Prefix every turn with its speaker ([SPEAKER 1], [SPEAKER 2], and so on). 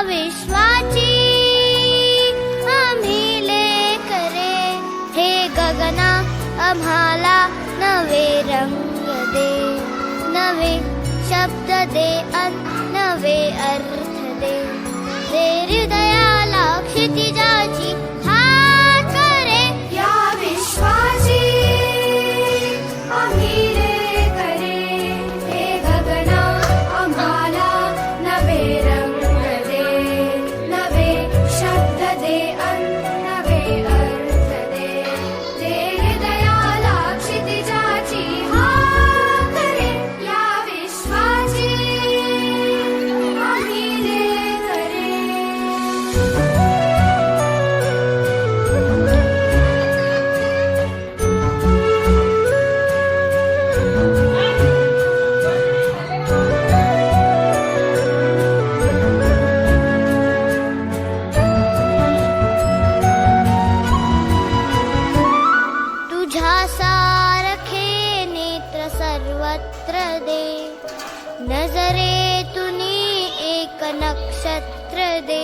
[SPEAKER 1] विश्वाची आम्ही लेकरे, हे गगना आम्हाला नवे रंग दे, नवे शब्द दे अन नवे अर्थ दे, दे हृदयाला क्षितिजाची हाक करे.
[SPEAKER 2] या विश्वाची आम्ही लेकरे, हे गगना आम्हाला नवे रंग दे, नवे शब्द दे अन नवे अर्थ दे, दे हृदयाला क्षितिजाची हाक करे. या विश्वाची आम्ही लेकरे.
[SPEAKER 1] तुझ्या सारखे नेत्र सर्वत्र दे, नजरेतून एक नक्षत्र दे.